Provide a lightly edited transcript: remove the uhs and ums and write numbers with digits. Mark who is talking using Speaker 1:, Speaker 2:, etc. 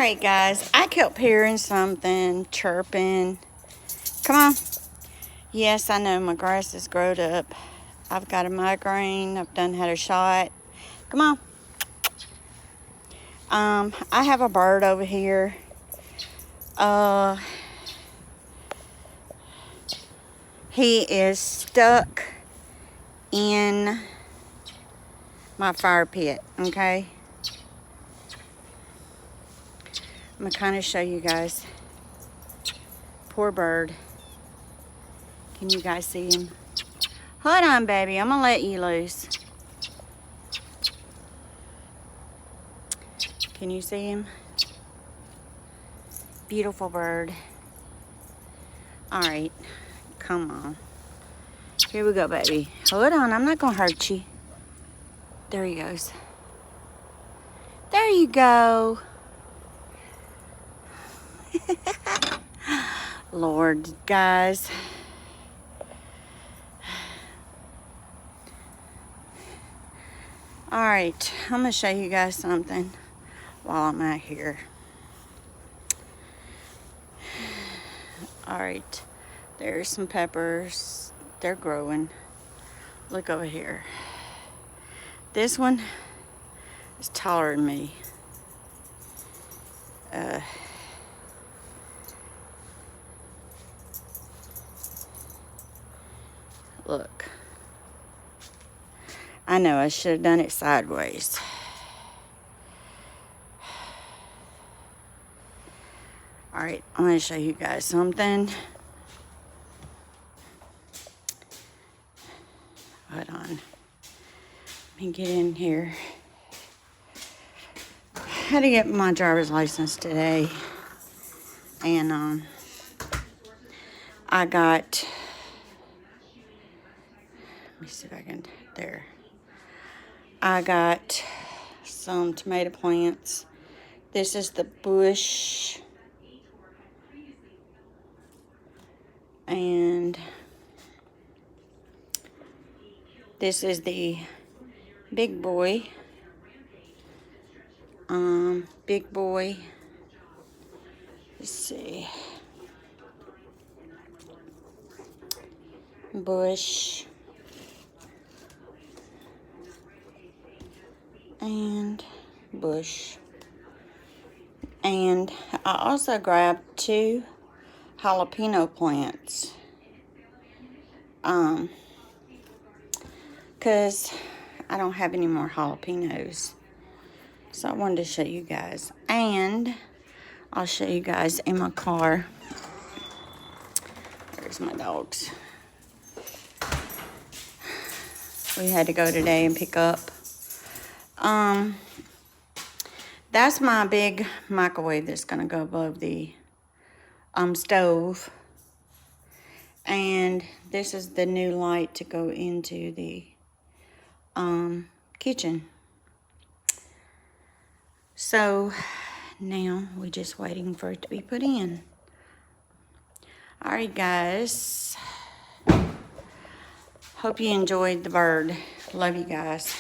Speaker 1: Alright guys, I kept hearing something chirping. Come on. Yes, I know my grass has grown up. I've got a migraine. I've done had a shot. Come on. I have a bird over here. He is stuck in my fire pit, okay? I'm gonna kind of show you guys. Poor bird. Can you guys see him? Hold on, baby. I'm gonna let you loose. Can you see him? Beautiful bird. All right, come on. Here we go, baby. Hold on, I'm not gonna hurt you. There he goes. There you go. Lord, guys. All right, I'm gonna show you guys something while I'm out here. All right, there's some peppers. They're growing. Look over here. This one is taller than me. Look. I know I should have done it sideways. All right, I'm gonna show you guys something. Hold on. Let me get in here. I had to get my driver's license today. And I got, let me see if I can, there. I got some tomato plants. This is the bush. And this is the big boy. Big boy. Let's see. Bush. And bush. And I also grabbed 2 jalapeno plants. Because I don't have any more jalapenos. So I wanted to show you guys. And I'll show you guys in my car. There's my dogs. We had to go today and pick up. That's my big microwave that's gonna go above the stove. And this is the new light to go into the kitchen. So now we're just waiting for it to be put in. All right, guys. Hope you enjoyed the bird. Love you guys.